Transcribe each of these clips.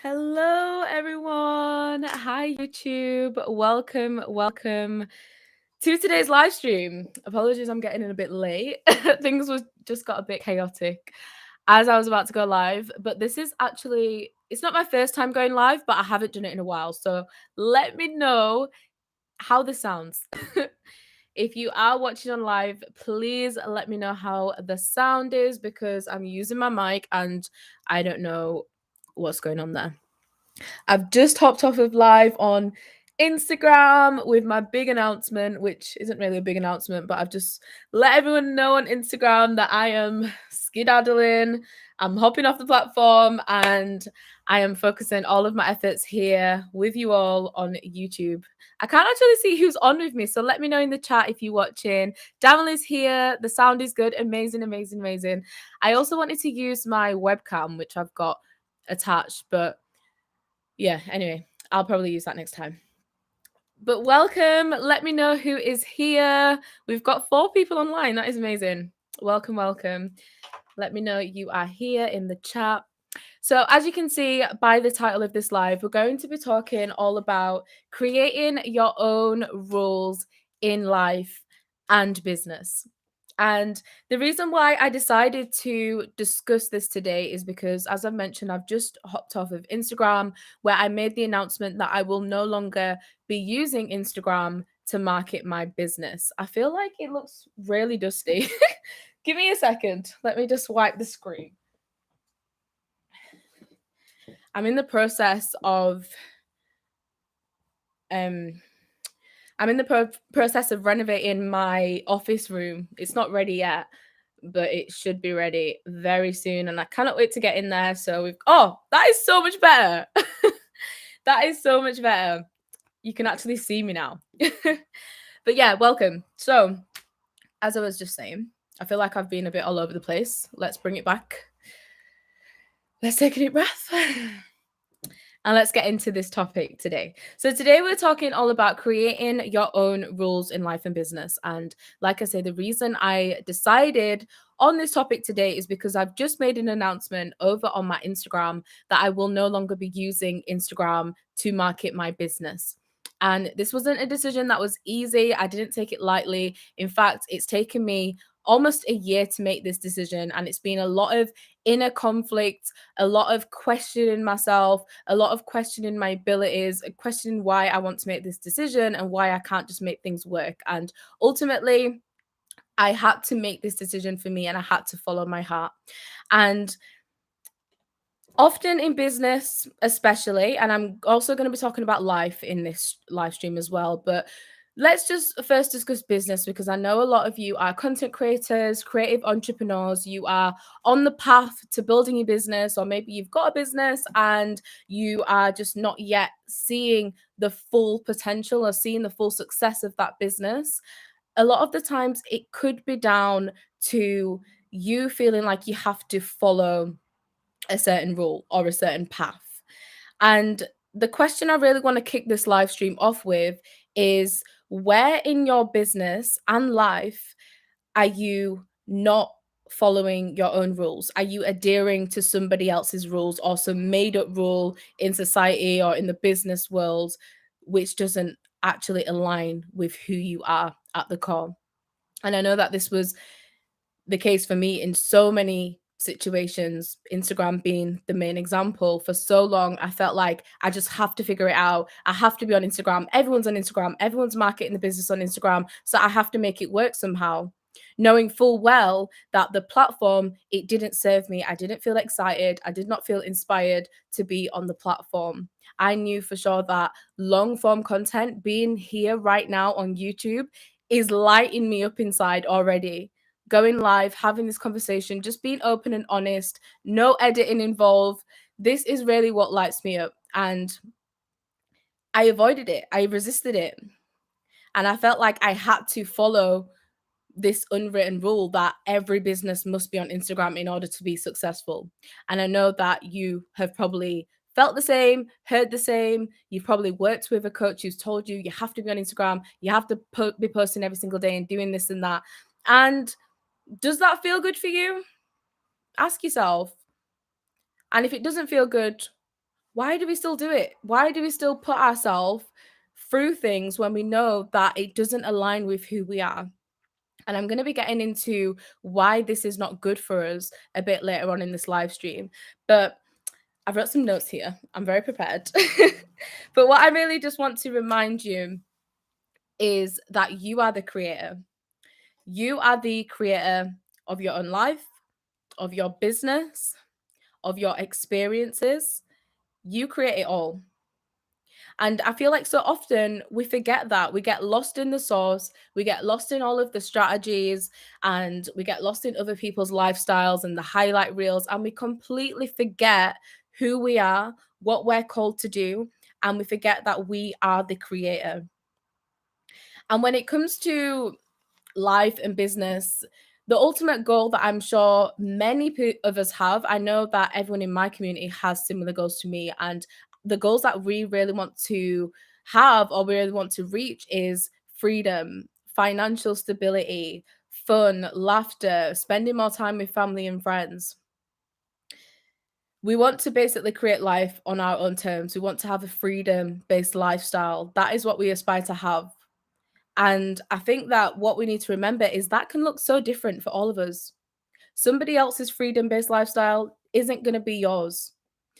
Hello, everyone. Hi, YouTube. Welcome to today's live stream. Apologies, I'm getting in a bit late. Things was just got a bit chaotic as I was about to go live. But this is it's not my first time going live, but I haven't done it in a while. So let me know how this sounds. If you are watching on live, please let me know how the sound is because I'm using my mic and I don't know what's going on there. I've just hopped off of live on Instagram with my big announcement, which isn't really a big announcement, but I've just let everyone know on Instagram that I am skedaddling. I'm hopping off the platform and I am focusing all of my efforts here with you all on YouTube. I can't actually see who's on with me, so let me know in the chat if you're watching. Daryl is here. The sound is good. Amazing, amazing, amazing. I also wanted to use my webcam, which I've got attached, but yeah, anyway, I'll probably use that next time. But welcome. Let me know who is here. We've got 4 people online. That is amazing. Welcome. Let me know you are here in the chat. So, as you can see by the title of this live, we're going to be talking all about creating your own rules in life and business. And the reason why I decided to discuss this today is because, as I've mentioned, I've just hopped off of Instagram where I made the announcement that I will no longer be using Instagram to market my business. I feel like it looks really dusty. Give me a second. Let me just wipe the screen. I'm in the process of process of renovating my office room. It's not ready yet, but it should be ready very soon. And I cannot wait to get in there. So that is so much better. That is so much better. You can actually see me now. But yeah, welcome. So, as I was just saying, I feel like I've been a bit all over the place. Let's bring it back. Let's take a deep breath. And let's get into this topic today. So, today we're talking all about creating your own rules in life and business. And like I say, the reason I decided on this topic today is because I've just made an announcement over on my Instagram that I will no longer be using Instagram to market my business. And this wasn't a decision that was easy. I didn't take it lightly. In fact, it's taken me almost a year to make this decision. And it's been a lot of inner conflict, a lot of questioning myself, a lot of questioning my abilities, questioning why I want to make this decision and why I can't just make things work. And ultimately, I had to make this decision for me and I had to follow my heart. And often in business, especially, and I'm also going to be talking about life in this live stream as well, but let's just first discuss business because I know a lot of you are content creators, creative entrepreneurs. You are on the path to building your business, or maybe you've got a business and you are just not yet seeing the full potential or seeing the full success of that business. A lot of the times, it could be down to you feeling like you have to follow a certain rule or a certain path. And the question I really want to kick this live stream off with is where in your business and life are you not following your own rules? Are you adhering to somebody else's rules or some made up rule in society or in the business world which doesn't actually align with who you are at the core? And I know that this was the case for me in so many situations, Instagram being the main example. For so long, I felt like I just have to figure it out. I have to be on Instagram. Everyone's on Instagram. Everyone's marketing the business on Instagram. So I have to make it work somehow. Knowing full well that the platform, it didn't serve me. I didn't feel excited. I did not feel inspired to be on the platform. I knew for sure that long form content being here right now on YouTube is lighting me up inside already. Going live, having this conversation, just being open and honest, no editing involved. This is really what lights me up. And I avoided it, I resisted it. And I felt like I had to follow this unwritten rule that every business must be on Instagram in order to be successful. And I know that you have probably felt the same, heard the same. You've probably worked with a coach who's told you you have to be on Instagram, you have to be posting every single day and doing this and that. And does that feel good for you? Ask yourself. And if it doesn't feel good, Why do we still do it? Why do we still put ourselves through things when we know that it doesn't align with who we are? And I'm going to be getting into why this is not good for us a bit later on in this live stream. But I've wrote some notes here. I'm very prepared. But what I really just want to remind you is that you are the creator. You are the creator of your own life, of your business, of your experiences. You create it all. And I feel like so often we forget that. We get lost in the source, we get lost in all of the strategies, and we get lost in other people's lifestyles and the highlight reels, and we completely forget who we are, what we're called to do, and we forget that we are the creator. And when it comes to life and business, the ultimate goal that I'm sure many of us have, I know that everyone in my community has similar goals to me. And the goals that we really want to have or we really want to reach is freedom, financial stability, fun, laughter, spending more time with family and friends. We want to basically create life on our own terms. We want to have a freedom based lifestyle. That is what we aspire to have. And I think that what we need to remember is that can look so different for all of us. Somebody else's freedom based lifestyle isn't going to be yours.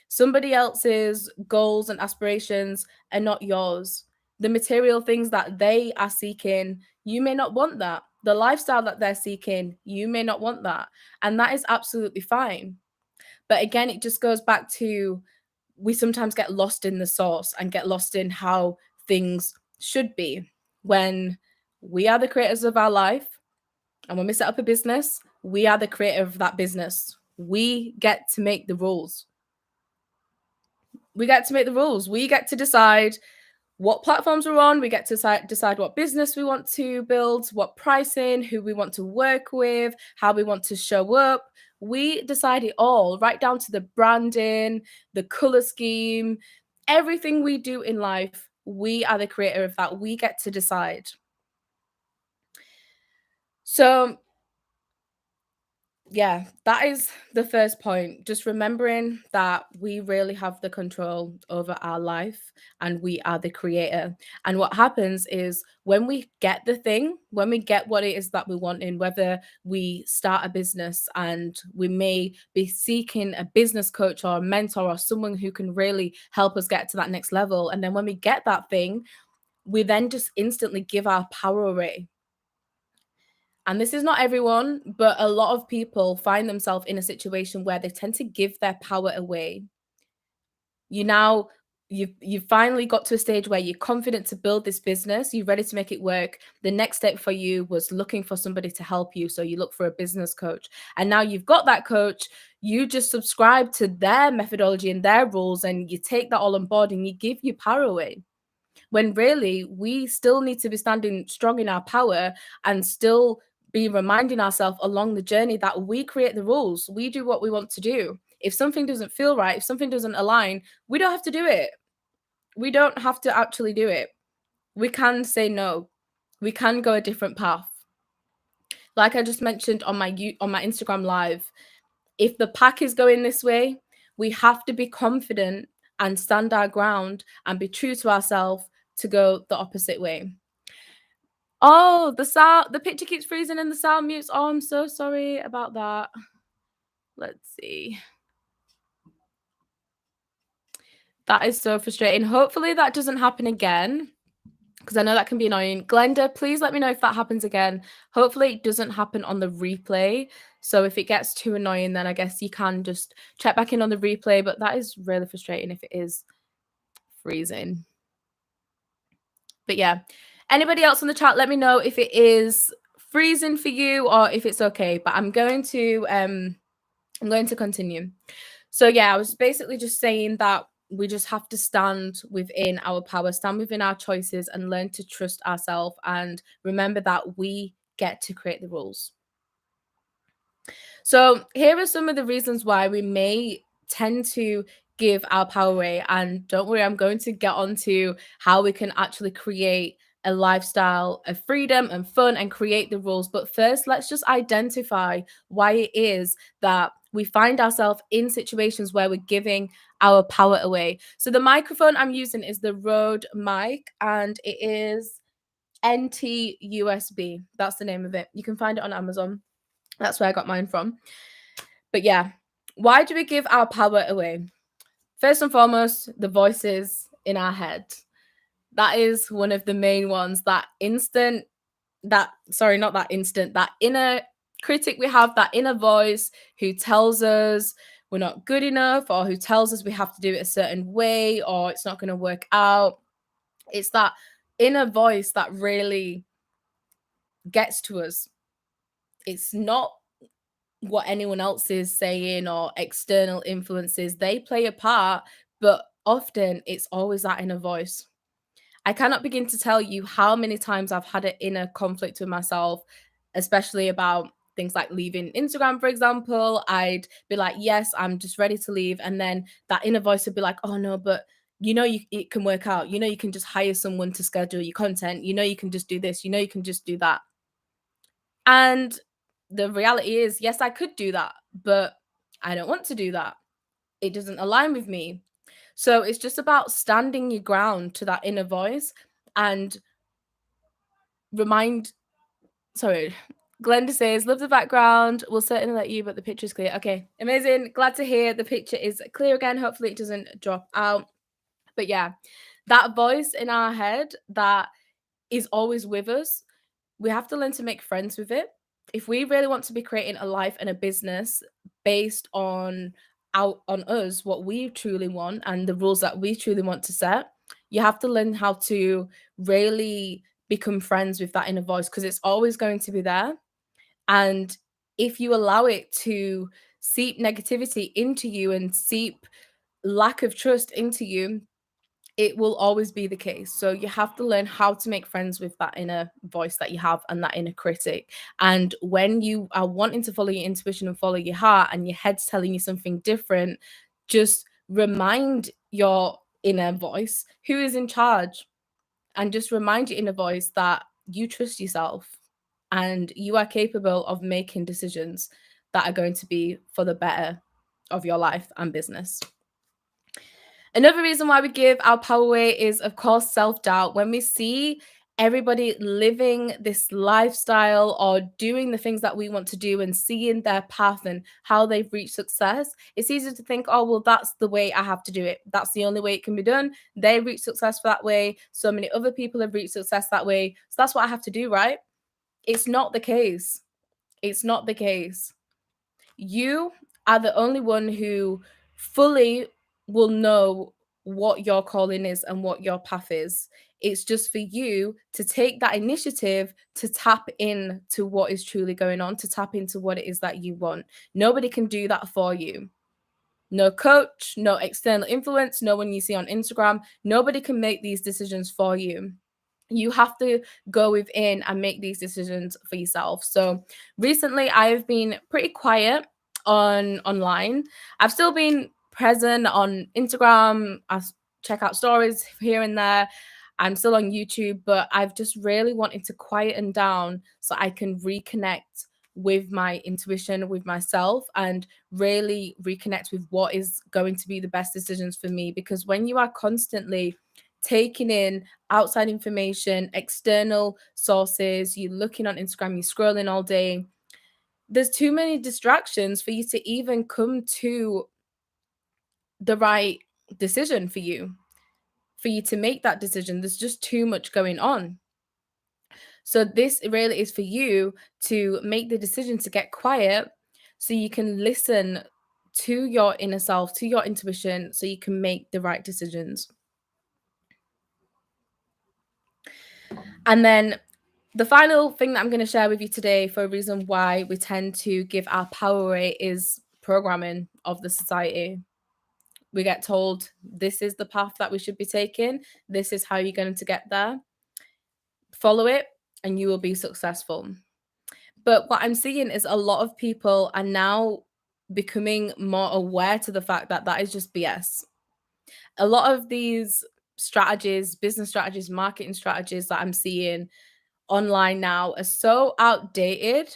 Somebody else's goals and aspirations are not yours. The material things that they are seeking, you may not want that. The lifestyle that they're seeking, you may not want that. And that is absolutely fine. But again, it just goes back to we sometimes get lost in the source and get lost in how things should be when we are the creators of our life. And when we set up a business, we are the creator of that business. We get to make the rules. We get to make the rules. We get to decide what platforms we're on. We get to decide what business we want to build, what pricing, who we want to work with, how we want to show up. We decide it all, right down to the branding, the color scheme, everything we do in life. We are the creator of that. We get to decide. So yeah, that is the first point. Just remembering that we really have the control over our life and we are the creator. And what happens is when we get the thing, when we get what it is that we want in, whether we start a business and we may be seeking a business coach or a mentor or someone who can really help us get to that next level. And then when we get that thing, we then just instantly give our power away. And this is not everyone, but a lot of people find themselves in a situation where they tend to give their power away. You now you've finally got to a stage where you're confident to build this business, you're ready to make it work. The next step for you was looking for somebody to help you, so you look for a business coach. And now you've got that coach, you just subscribe to their methodology and their rules and you take that all on board and you give your power away. When really we still need to be standing strong in our power and still be reminding ourselves along the journey that we create the rules. We do what we want to do. If something doesn't feel right, if something doesn't align, we don't have to do it. We don't have to actually do it. We can say no. We can go a different path. Like I just mentioned on my Instagram live, if the pack is going this way, we have to be confident and stand our ground and be true to ourselves to go the opposite way. Oh, the picture keeps freezing and the sound mutes. Oh, I'm so sorry about that. Let's see. That is so frustrating. Hopefully that doesn't happen again because I know that can be annoying. Glenda, please let me know if that happens again. Hopefully it doesn't happen on the replay. So if it gets too annoying, then I guess you can just check back in on the replay. But that is really frustrating if it is freezing. But yeah, anybody else in the chat, let me know if it is freezing for you or if it's okay. But I'm going to continue. So yeah, I was basically just saying that we just have to stand within our power, stand within our choices, and learn to trust ourselves and remember that we get to create the rules. So here are some of the reasons why we may tend to give our power away. And don't worry, I'm going to get onto how we can actually create a lifestyle of freedom and fun and create the rules. But first, let's just identify why it is that we find ourselves in situations where we're giving our power away. So the microphone I'm using is the Rode mic, and it is NT USB. That's the name of it. You can find it on Amazon. That's where I got mine from. But yeah, why do we give our power away? First and foremost, the voices in our head. That is one of the main ones. That inner critic we have, that inner voice who tells us we're not good enough, or who tells us we have to do it a certain way, or it's not going to work out. It's that inner voice that really gets to us. It's not what anyone else is saying or external influences. They play a part, but often it's always that inner voice. I cannot begin to tell you how many times I've had an inner conflict with myself, especially about things like leaving Instagram, for example. I'd be like, yes, I'm just ready to leave. And then that inner voice would be like, oh no, but it can work out. You can just hire someone to schedule your content. You can just do this. You can just do that. And the reality is, yes, I could do that, but I don't want to do that. It doesn't align with me. So it's just about standing your ground to that inner voice and remind. Sorry, Glenda says, love the background. We'll certainly let you, but the picture's clear. Okay, amazing. Glad to hear the picture is clear again. Hopefully it doesn't drop out. But yeah, that voice in our head that is always with us, we have to learn to make friends with it. If we really want to be creating a life and a business based on us, what we truly want and the rules that we truly want to set, you have to learn how to really become friends with that inner voice, because it's always going to be there. And if you allow it to seep negativity into you and seep lack of trust into you, it will always be the case. So you have to learn how to make friends with that inner voice that you have and that inner critic. And when you are wanting to follow your intuition and follow your heart, and your head's telling you something different, just remind your inner voice who is in charge, and just remind your inner voice that you trust yourself and you are capable of making decisions that are going to be for the better of your life and business. Another reason why we give our power away is, of course, self-doubt. When we see everybody living this lifestyle or doing the things that we want to do and seeing their path and how they've reached success, it's easy to think, oh, well, that's the way I have to do it. That's the only way it can be done. They reached success that way. So many other people have reached success that way. So that's what I have to do, right? It's not the case. It's not the case. You are the only one who fully will know what your calling is and what your path is. It's just for you to take that initiative to tap in to what is truly going on, to tap into what it is that you want. Nobody can do that for you. No coach, no external influence, no one you see on Instagram. Nobody can make these decisions for you. You have to go within and make these decisions for yourself. So recently I've been pretty quiet online. I've still been present on Instagram. I check out stories here and there. I'm still on YouTube, but I've just really wanted to quieten down so I can reconnect with my intuition, with myself, and really reconnect with what is going to be the best decisions for me. Because when you are constantly taking in outside information, external sources, you're looking on Instagram, you're scrolling all day, there's too many distractions for you to even come to the right decision for you to make that decision. There's just too much going on. So this really is for you to make the decision to get quiet so you can listen to your inner self, to your intuition, so you can make the right decisions. And then the final thing that I'm going to share with you today, for a reason why we tend to give our power away, is programming of the society. We get told this is the path that we should be taking. This is how you're going to get there. Follow it and you will be successful. But what I'm seeing is a lot of people are now becoming more aware to the fact that that is just BS. A lot of these strategies, business strategies, marketing strategies that I'm seeing online now are so outdated,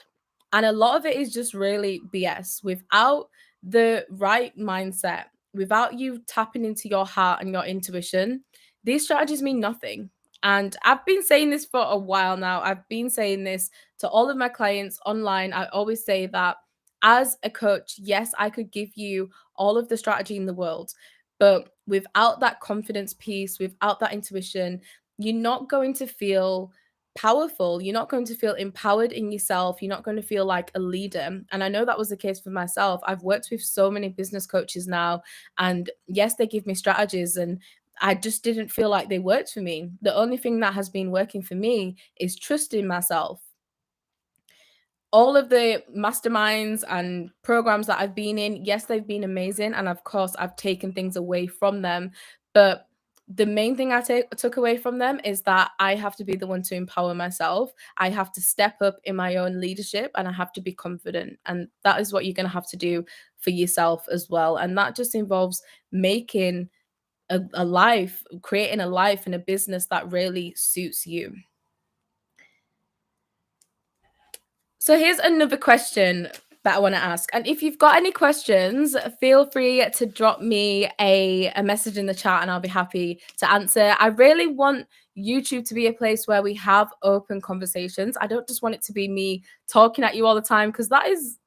and a lot of it is just really BS without the right mindset, without you tapping into your heart and your intuition, these strategies mean nothing. And I've been saying this for a while now. I've been saying this to all of my clients online. I always say that as a coach, yes, I could give you all of the strategy in the world, but without that confidence piece, without that intuition, you're not going to feel powerful. You're not going to feel empowered in yourself. You're not going to feel like a leader. And I know that was the case for myself. I've worked with so many business coaches now, and yes, they give me strategies, and I just didn't feel like they worked for me. The only thing that has been working for me is trusting myself. All of the masterminds and programs that I've been in, yes, they've been amazing. And of course, I've taken things away from them. But the main thing took away from them is that I have to be the one to empower myself. I have to step up in my own leadership and I have to be confident. And that is what you're going to have to do for yourself as well. And that just involves making a life, creating a life and a business that really suits you. So here's another question that I want to ask. And if you've got any questions, feel free to drop me a message in the chat and I'll be happy to answer. I really want YouTube to be a place where we have open conversations. I don't just want it to be me talking at you all the time, because that is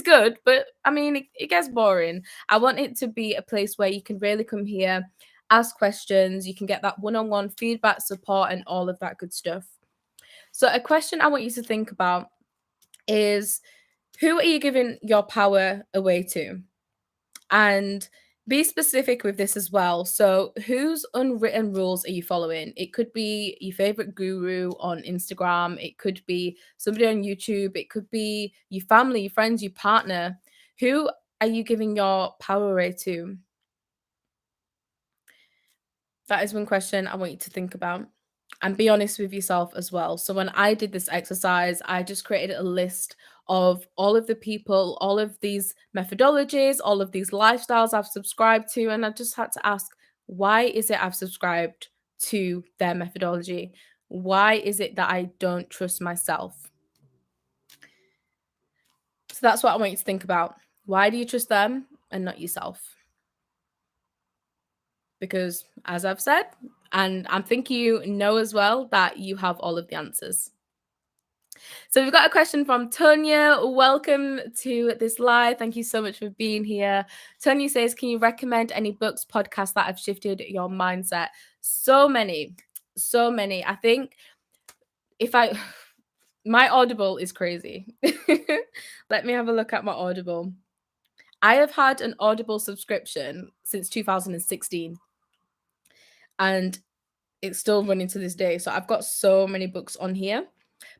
good, but I mean it gets boring. I want it to be a place where you can really come here, ask questions, you can get that one-on-one feedback, support, and all of that good stuff. So a question I want you to think about is, who are you giving your power away to? And be specific with this as well. So, whose unwritten rules are you following? It could be your favorite guru on Instagram, it could be somebody on YouTube, it could be your family, your friends, your partner. Who are you giving your power away to? That is one question I want you to think about, and be honest with yourself as well. So when I did this exercise, I just created a list of all of the people, all of these methodologies, all of these lifestyles I've subscribed to, and I just had to ask, why is it I've subscribed to their methodology? Why is it that I don't trust myself? So that's what I want you to think about. Why do you trust them and not yourself? Because as I've said, and I'm thinking you know as well, that you have all of the answers. So we've got a question from Tonya. Welcome to this live. Thank you so much for being here. Tonya says, can you recommend any books, podcasts that have shifted your mindset? So many, so many. I think if I, my Audible is crazy. Let me have a look at my Audible. I have had an Audible subscription since 2016. And it's still running to this day. So I've got so many books on here.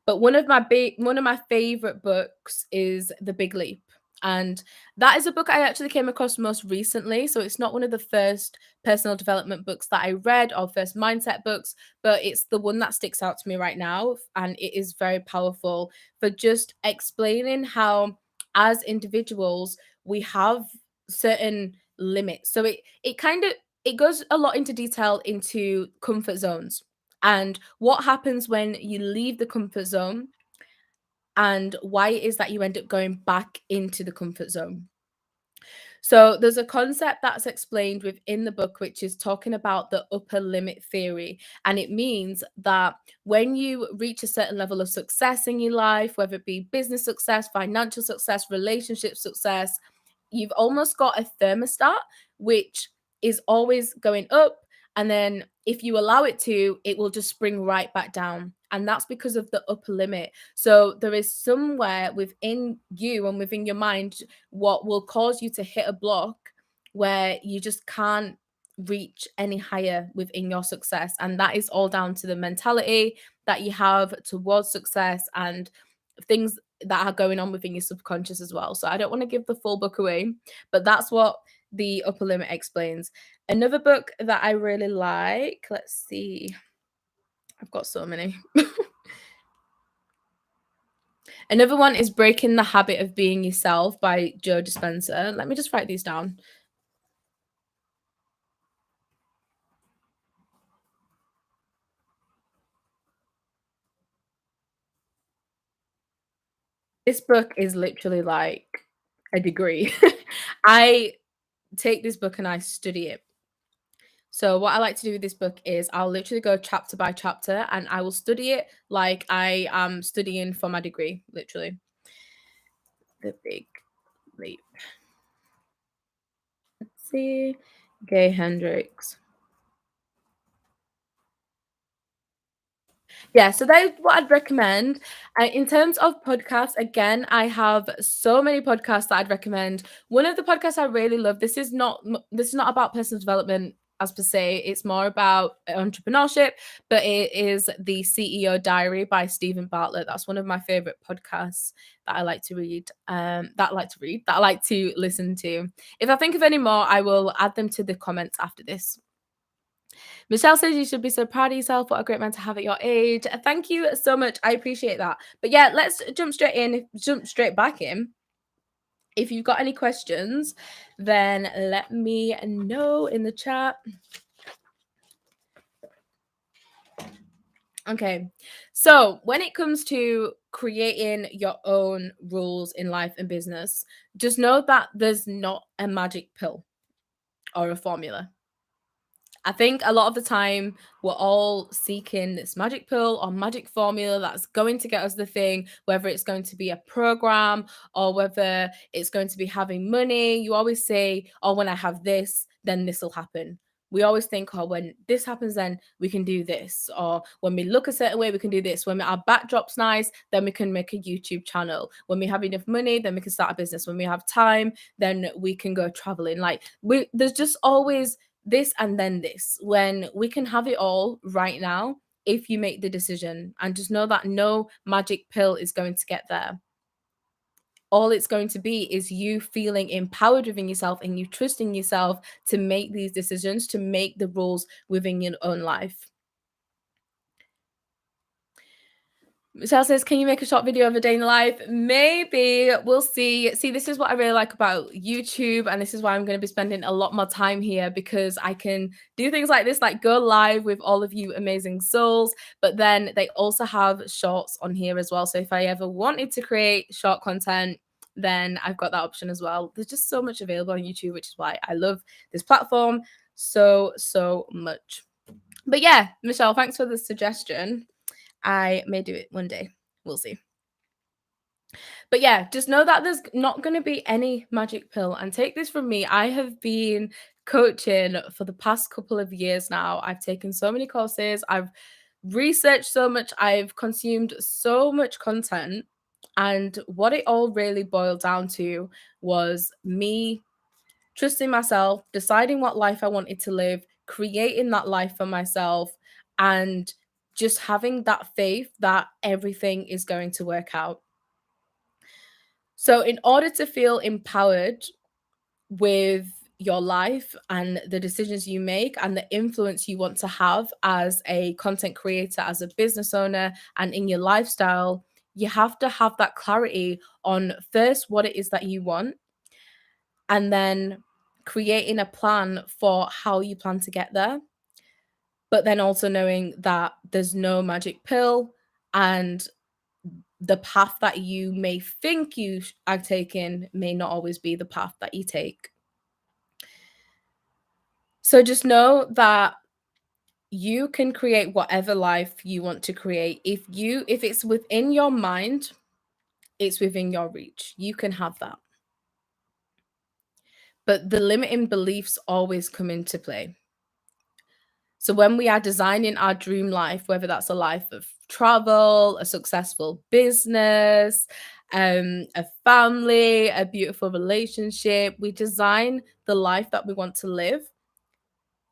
But one of my favorite books is The Big Leap. And that is a book I actually came across most recently. So it's not one of the first personal development books that I read or first mindset books, but it's the one that sticks out to me right now. And it is very powerful for just explaining how, as individuals, we have certain limits. So it kind of it goes a lot into detail into comfort zones and what happens when you leave the comfort zone, and why it is that you end up going back into the comfort zone. So there's a concept that's explained within the book, which is talking about the upper limit theory. And it means that when you reach a certain level of success in your life, whether it be business success, financial success, relationship success, you've almost got a thermostat, which is always going up. And then if you allow it to, it will just spring right back down. And that's because of the upper limit. So there is somewhere within you and within your mind what will cause you to hit a block where you just can't reach any higher within your success. And that is all down to the mentality that you have towards success and things that are going on within your subconscious as well. So I don't want to give the full book away, but that's what the upper limit explains. Another book that I really like, let's see. I've got so many. Another one is Breaking the Habit of Being Yourself by Joe Dispenza. Let me just write these down. This book is literally like a degree. I take this book and I study it. So what I like to do with this book is I'll literally go chapter by chapter and I will study it like I am studying for my degree, literally. The Big Leap. Let's see. Gay Hendricks. Yeah, so that is what I'd recommend. In terms of podcasts, again, I have so many podcasts that I'd recommend. One of the podcasts I really love. This is not about personal development as per se. It's more about entrepreneurship, but it is the CEO Diary by Stephen Bartlett. That's one of my favorite podcasts that I like to read. That I like to listen to. If I think of any more, I will add them to the comments after this. Michelle says you should be so proud of yourself. What a great man to have at your age. Thank you so much. I appreciate that. But yeah, let's jump straight back in. If you've got any questions, then let me know in the chat. Okay. So, when it comes to creating your own rules in life and business, just know that there's not a magic pill or a formula. I think a lot of the time we're all seeking this magic pill or magic formula that's going to get us the thing, whether it's going to be a program or whether it's going to be having money. You always say, oh, when I have this, then this will happen. We always think, oh, when this happens, then we can do this. Or when we look a certain way, we can do this. When our backdrop's nice, then we can make a YouTube channel. When we have enough money, then we can start a business. When we have time, then we can go traveling. Like there's just always this and then this, when we can have it all right now if you make the decision, and just know that no magic pill is going to get there. All it's going to be is you feeling empowered within yourself and you trusting yourself to make these decisions, to make the rules within your own life. Michelle says, can you make a short video of a day in the life? Maybe. We'll see. See, this is what I really like about YouTube, and this is why I'm going to be spending a lot more time here, because I can do things like this, like go live with all of you amazing souls, but then they also have shorts on here as well. So if I ever wanted to create short content, then I've got that option as well. There's just so much available on YouTube, which is why I love this platform so much. But yeah, Michelle, thanks for the suggestion. I may do it one day. We'll see. But yeah, just know that there's not going to be any magic pill. And take this from me, I have been coaching for the past couple of years now. I've taken so many courses, I've researched so much, I've consumed so much content. And what it all really boiled down to was me trusting myself, deciding what life I wanted to live, creating that life for myself, and just having that faith that everything is going to work out. So, in order to feel empowered with your life and the decisions you make and the influence you want to have as a content creator, as a business owner, and in your lifestyle, you have to have that clarity on first what it is that you want, and then creating a plan for how you plan to get there. But then also knowing that there's no magic pill, and the path that you may think you are taking may not always be the path that you take. So just know that you can create whatever life you want to create. If it's within your mind, it's within your reach. You can have that. But the limiting beliefs always come into play. So when we are designing our dream life, whether that's a life of travel, a successful business, a family, a beautiful relationship, we design the life that we want to live.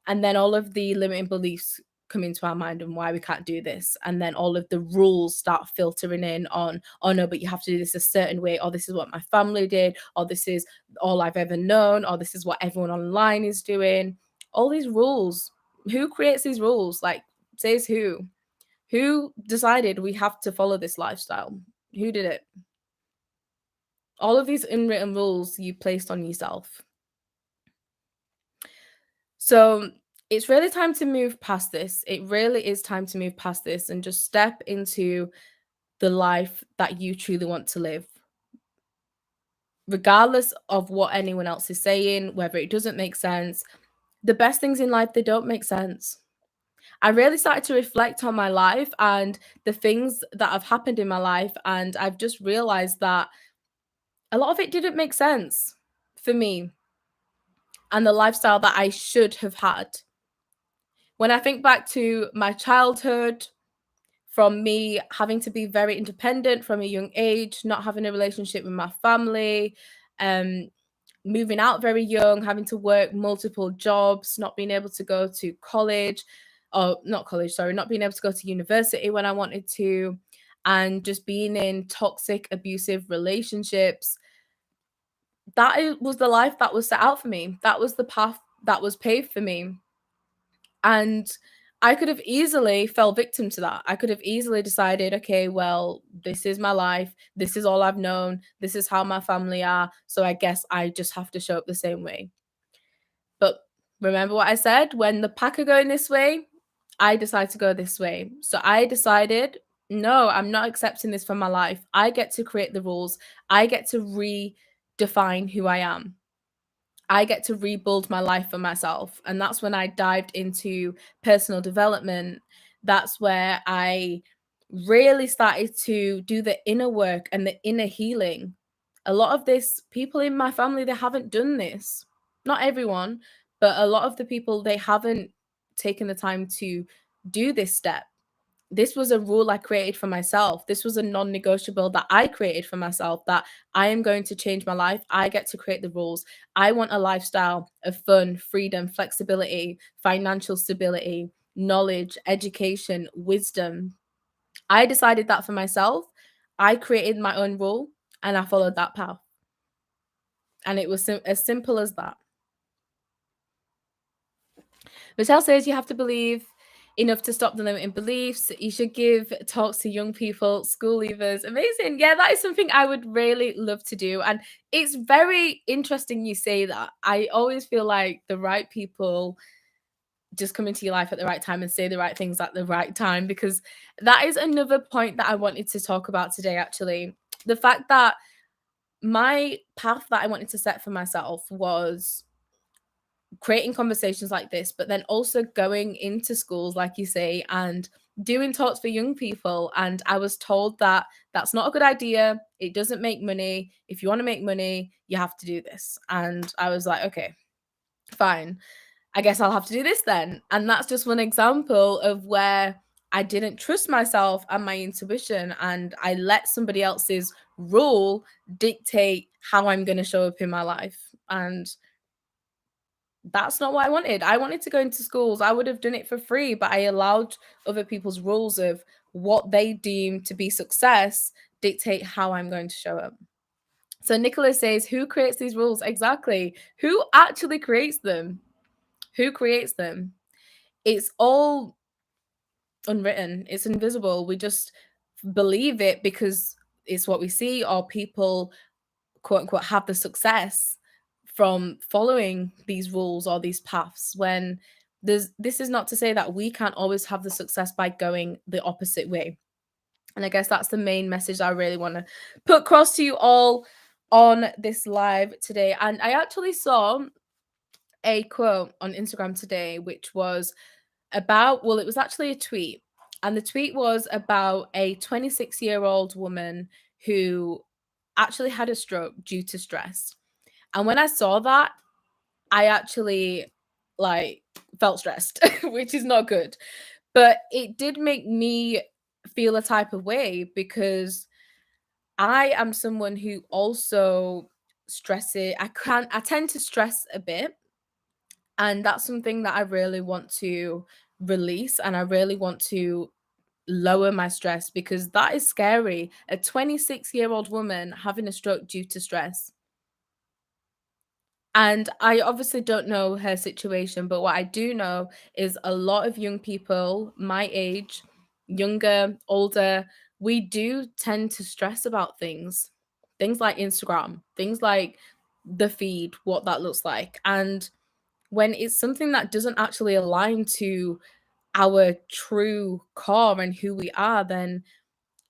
And then all of the limiting beliefs come into our mind and why we can't do this. And then all of the rules start filtering in on, oh no, but you have to do this a certain way, or this is what my family did, or this is all I've ever known, or this is what everyone online is doing. All these rules. Who creates these rules? Like, says who? Who decided we have to follow this lifestyle? Who did it? All of these unwritten rules you placed on yourself. So it's really time to move past this. It really is time to move past this and just step into the life that you truly want to live. regardless of what anyone else is saying, whether it doesn't make sense, the best things in life, they don't make sense. I really started to reflect on my life and the things that have happened in my life, and I've just realized that a lot of it didn't make sense for me and the lifestyle that I should have had. When I think back to my childhood, from me having to be very independent from a young age, not having a relationship with my family, um, moving out very young, having to work multiple jobs, not being able to go to college, or not college, sorry, not being able to go to university when I wanted to, and just being in toxic, abusive relationships. Was the life that was set out for me. That was the path that was paved for me. And I could have easily fell victim to that. I could have easily decided, okay, well, this is my life. This is all I've known. This is how my family are. So I guess I just have to show up the same way. But remember what I said? When the pack are going this way, I decide to go this way. So I decided, no, I'm not accepting this for my life. I get to create the rules. I get to redefine who I am. I get to rebuild my life for myself. And that's when I dived into personal development. That's where I really started to do the inner work and the inner healing. A lot of this, people in my family, they haven't done this. Not everyone, but a lot of the people, they haven't taken the time to do this step. This was a rule I created for myself. This was a non negotiable that I created for myself, that I am going to change my life. I get to create the rules. I want a lifestyle of fun, freedom, flexibility, financial stability, knowledge, education, wisdom. I decided that for myself. I created my own rule and I followed that path. And it was as simple as that. Michelle says you have to believe enough to stop the limiting beliefs. You should give talks to young people, school leavers. Amazing. Yeah, that is something I would really love to do. And it's very interesting you say that. I always feel like the right people just come into your life at the right time and say the right things at the right time, because that is another point that I wanted to talk about today, actually. The fact that my path that I wanted to set for myself was creating conversations like this, but then also going into schools, like you say, and doing talks for young people. And I was told that that's not a good idea. It doesn't make money. If you want to make money, you have to do this. And I was like, okay, fine. I guess I'll have to do this then. And that's just one example of where I didn't trust myself and my intuition, and I let somebody else's rule dictate how I'm going to show up in my life. And that's not what I wanted. I wanted to go into schools. I would have done it for free, but I allowed other people's rules of what they deem to be success dictate how I'm going to show up. So Nicholas says, who creates these rules? Exactly. Who actually creates them? Who creates them? It's all unwritten, it's invisible. We just believe it because it's what we see, or people, quote unquote, have the success from following these rules or these paths, when this is not to say that we can't always have the success by going the opposite way. And I guess that's the main message I really want to put across to you all on this live today. And I actually saw a quote on Instagram today, which was about, well, it was actually a tweet. And the tweet was about a 26-year-old woman who actually had a stroke due to stress. And when I saw that, I actually like felt stressed, which is not good. But it did make me feel a type of way, because I am someone who also stresses. I tend to stress a bit, and that's something that I really want to release, and I really want to lower my stress, because that is scary. A 26-year-old woman having a stroke due to stress. And I obviously don't know her situation, but what I do know is a lot of young people my age, younger, older, we do tend to stress about things. Things like Instagram, things like the feed, what that looks like. And when it's something that doesn't actually align to our true core and who we are, then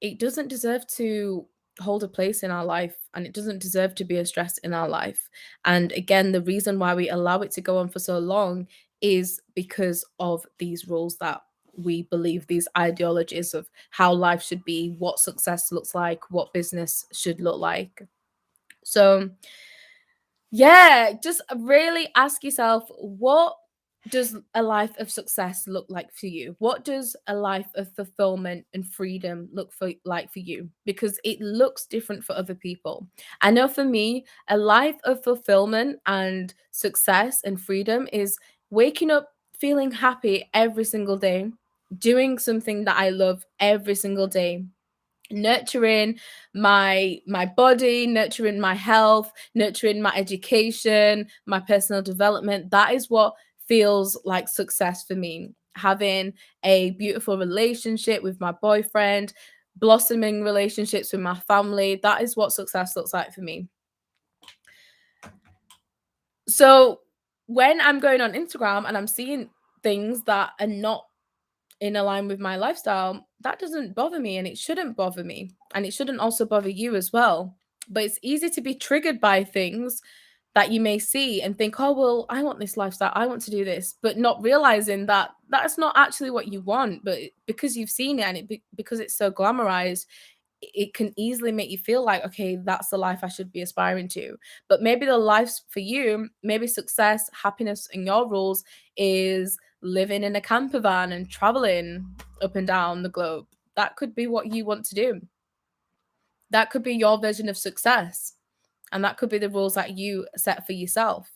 it doesn't deserve to hold a place in our life, and it doesn't deserve to be a stress in our life. And again, the reason why we allow it to go on for so long is because of these rules that we believe, these ideologies of how life should be, what success looks like, what business should look like. So yeah, just really ask yourself, what does a life of success look like for you? What does a life of fulfillment and freedom look for like for you? Because it looks different for other people. I know for me, a life of fulfillment and success and freedom is waking up feeling happy every single day, doing something that I love every single day, nurturing my body, nurturing my health, nurturing my education, my personal development. That is what feels like success for me. Having a beautiful relationship with my boyfriend, blossoming relationships with my family, that is what success looks like for me. So when I'm going on Instagram and I'm seeing things that are not in align with my lifestyle, that doesn't bother me, and it shouldn't bother me. And it shouldn't also bother you as well. But it's easy to be triggered by things that you may see and think, oh, well, I want this lifestyle. I want to do this, but not realizing that that's not actually what you want. But because you've seen it and because it's so glamorized, it can easily make you feel like, okay, that's the life I should be aspiring to. But maybe the life for you, maybe success, happiness, and your rules is living in a camper van and traveling up and down the globe. That could be what you want to do. That could be your version of success. And that could be the rules that you set for yourself.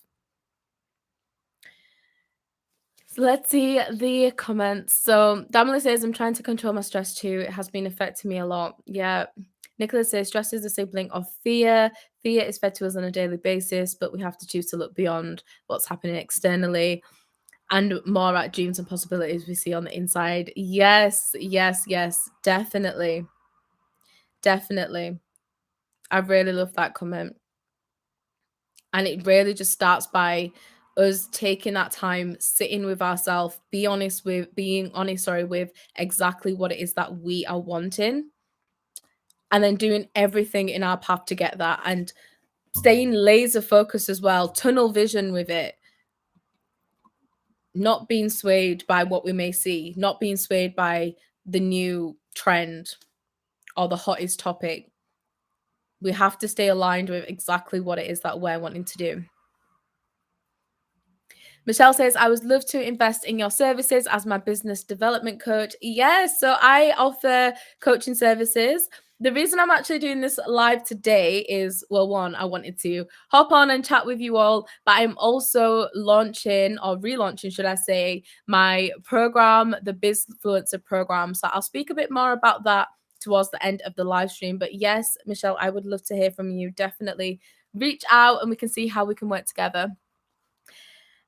So let's see the comments. So Damila says, I'm trying to control my stress too. It has been affecting me a lot. Yeah. Nicholas says, stress is a sibling of fear. Fear is fed to us on a daily basis, but we have to choose to look beyond what's happening externally and more at dreams and possibilities we see on the inside. Yes, yes, yes, definitely. Definitely. I really love that comment. And it really just starts by us taking that time, sitting with ourselves, being honest, sorry, with exactly what it is that we are wanting, and then doing everything in our path to get that, and staying laser focused as well, tunnel vision with it, not being swayed by what we may see, not being swayed by the new trend or the hottest topic. We have to stay aligned with exactly what it is that we're wanting to do. Michelle says, I would love to invest in your services as my business development coach. Yes, so I offer coaching services. The reason I'm actually doing this live today is, well, one, I wanted to hop on and chat with you all, but I'm also launching, or relaunching, should I say, my program, the Bizfluencer program. So I'll speak a bit more about that towards the end of the live stream. But yes, Michelle, I would love to hear from you. Definitely reach out and we can see how we can work together.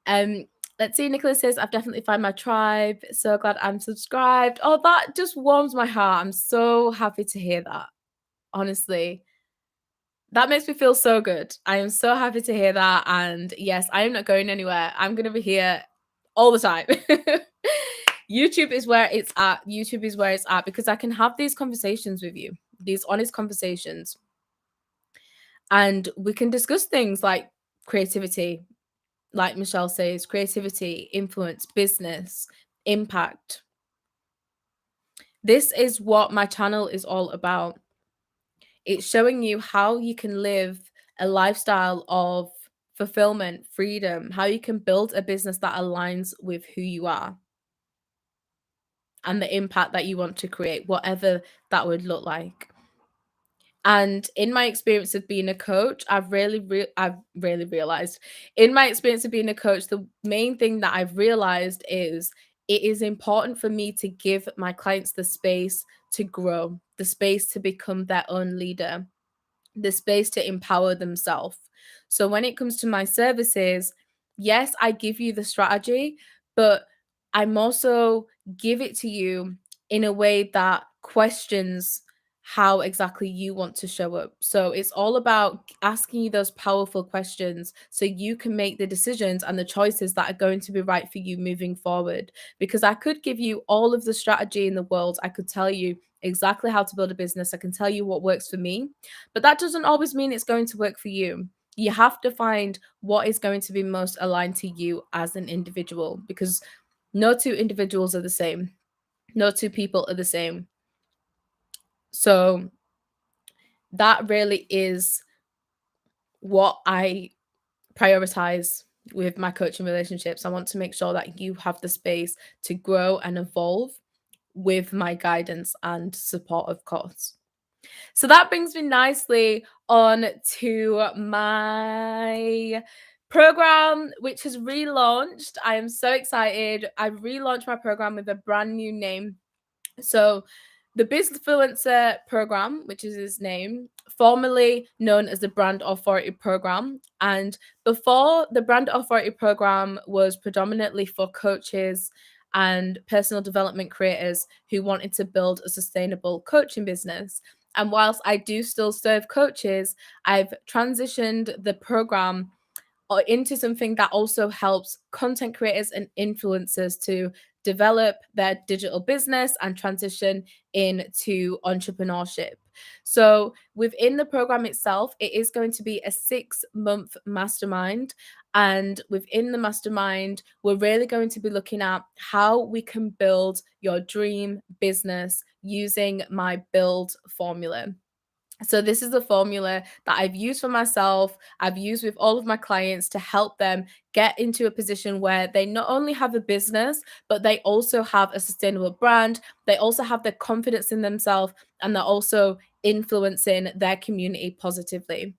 Let's see. Nicholas says, I've definitely found my tribe. So glad I'm subscribed. Oh, that just warms my heart. I'm so happy to hear that. Honestly, that makes me feel so good. I am so happy to hear that. And yes, I am not going anywhere. I'm going to be here all the time. YouTube is where it's at. YouTube is where it's at because I can have these conversations with you, these honest conversations. And we can discuss things like creativity, like Michelle says, creativity, influence, business, impact. This is what my channel is all about. It's showing you how you can live a lifestyle of fulfillment, freedom, how you can build a business that aligns with who you are and the impact that you want to create, whatever that would look like. And in my experience of being a coach, I've really realized, in my experience of being a coach, the main thing that I've realized is it is important for me to give my clients the space to grow, the space to become their own leader, the space to empower themselves. So when it comes to my services, yes, I give you the strategy, but I'm also give it to you in a way that questions how exactly you want to show up. So it's all about asking you those powerful questions so you can make the decisions and the choices that are going to be right for you moving forward. Because I could give you all of the strategy in the world. I could tell you exactly how to build a business. I can tell you what works for me, but that doesn't always mean it's going to work for you. You have to find what is going to be most aligned to you as an individual, because no two individuals are the same. No two people are the same. So that really is what I prioritize with my coaching relationships. I want to make sure that you have the space to grow and evolve with my guidance and support, of course. So that brings me nicely on to my program, which has relaunched. I am so excited. I've relaunched my program with a brand new name. So the Bizfluencer program, which is his name, formerly known as the Brand Authority program. And before, the Brand Authority program was predominantly for coaches and personal development creators who wanted to build a sustainable coaching business. And whilst I do still serve coaches, I've transitioned the program or into something that also helps content creators and influencers to develop their digital business and transition into entrepreneurship. So, within the program itself, it is going to be a 6-month mastermind. And within the mastermind, we're really going to be looking at how we can build your dream business using my build formula. So this is the formula that I've used for myself, I've used with all of my clients to help them get into a position where they not only have a business, but they also have a sustainable brand, they also have the confidence in themselves, and they're also influencing their community positively.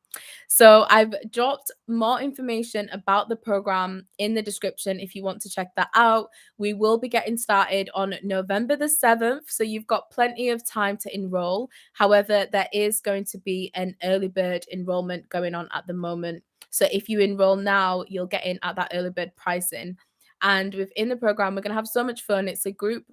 So I've dropped more information about the program in the description if you want to check that out. We will be getting started on November the 7th, so you've got plenty of time to enroll. However, there is going to be an early bird enrollment going on at the moment. So if you enroll now, you'll get in at that early bird pricing. And within the program, we're going to have so much fun. It's a group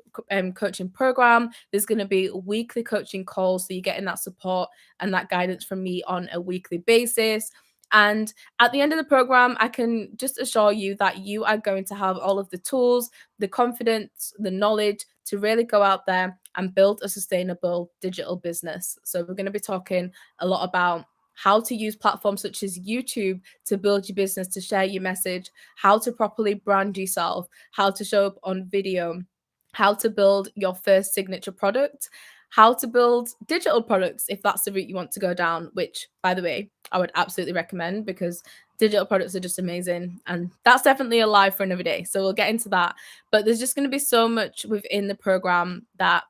coaching program. There's going to be weekly coaching calls. So you're getting that support and that guidance from me on a weekly basis. And at the end of the program, I can just assure you that you are going to have all of the tools, the confidence, the knowledge to really go out there and build a sustainable digital business. So we're going to be talking a lot about how to use platforms such as YouTube to build your business, to share your message, how to properly brand yourself, how to show up on video, how to build your first signature product, how to build digital products if that's the route you want to go down, which, by the way, I would absolutely recommend because digital products are just amazing. And that's definitely a live for another day. So we'll get into that. But there's just going to be so much within the program that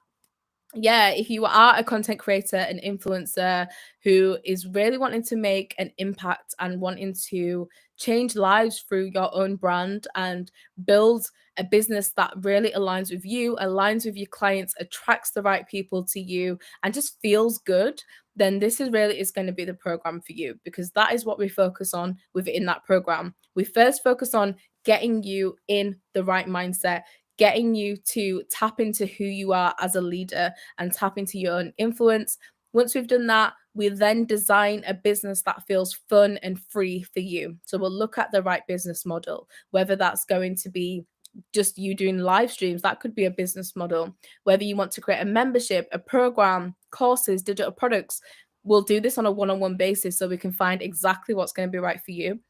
yeah, if you are a content creator, an influencer who is really wanting to make an impact and wanting to change lives through your own brand and build a business that really aligns with you, aligns with your clients, attracts the right people to you, and just feels good, then this is really is going to be the program for you because that is what we focus on within that program. We first focus on getting you in the right mindset, getting you to tap into who you are as a leader and tap into your own influence. Once we've done that, we then design a business that feels fun and free for you. So we'll look at the right business model, whether that's going to be just you doing live streams, that could be a business model. Whether you want to create a membership, a program, courses, digital products, we'll do this on a one-on-one basis so we can find exactly what's going to be right for you.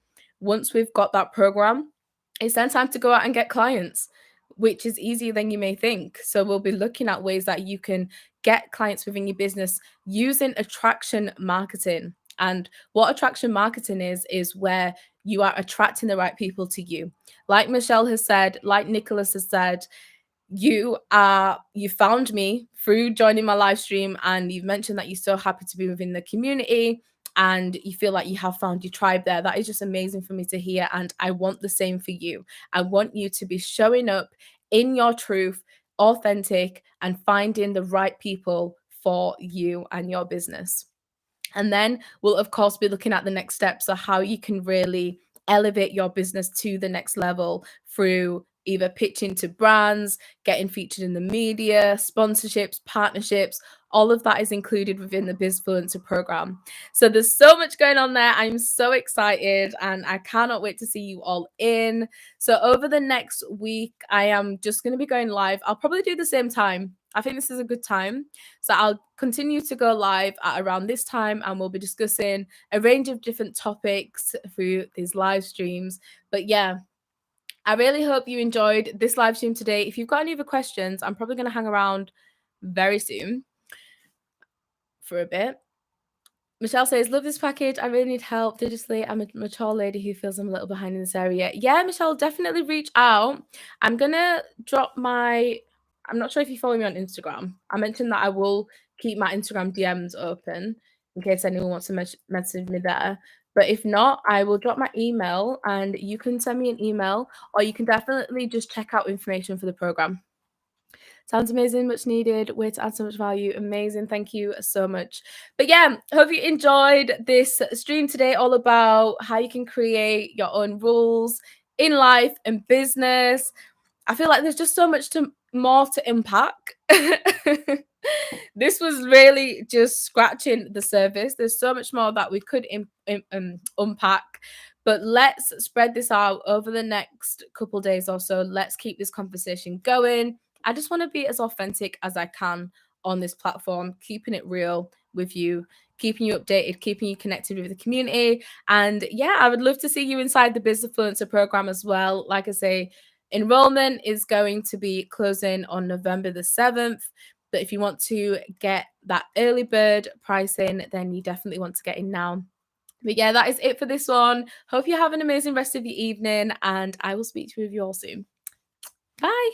Once we've got that program, it's then time to go out and get clients, which is easier than you may think. So we'll be looking at ways that you can get clients within your business using attraction marketing. And what attraction marketing is where you are attracting the right people to you. Like Michelle has said, like Nicholas has said, you found me through joining my live stream, and you've mentioned that you're so happy to be within the community and you feel like you have found your tribe there. That is just amazing for me to hear, and I want the same for you. I want you to be showing up in your truth, authentic, and finding the right people for you and your business. And then we'll, of course, be looking at the next steps of how you can really elevate your business to the next level through either pitching to brands, getting featured in the media, sponsorships, partnerships. All of that is included within the Bizfluencer program. So there's so much going on there. I'm so excited and I cannot wait to see you all in. So over the next week, I am just going to be going live. I'll probably do the same time I think this is a good time. So I'll continue to go live at around this time and we'll be discussing a range of different topics through these live streams. But yeah, I really hope you enjoyed this live stream today. If you've got any other questions, I'm probably going to hang around very soon for a bit. Michelle says, love this package. I really need help digitally. I'm a mature lady who feels I'm a little behind in this area. Yeah, Michelle, definitely reach out. I'm going to drop I'm not sure if you follow me on Instagram. I mentioned that I will keep my Instagram DMs open in case anyone wants to message me there. But if not, I will drop my email and you can send me an email, or you can definitely just check out information for the program. Sounds amazing, much needed. Way to add so much value. Amazing. Thank you so much. But yeah, hope you enjoyed this stream today, all about how you can create your own rules in life and business. I feel like there's just so much more to unpack. This was really just scratching the surface. There's so much more that we could unpack. But let's spread this out over the next couple days or so. Let's keep this conversation going. I just want to be as authentic as I can on this platform, keeping it real with you, keeping you updated, keeping you connected with the community. And yeah, I would love to see you inside the Bizfluencer program as well. Like I say, enrollment is going to be closing on November the 7th. But if you want to get that early bird pricing, then you definitely want to get in now. But yeah, that is it for this one. Hope you have an amazing rest of your evening, and I will speak to you all soon. Bye.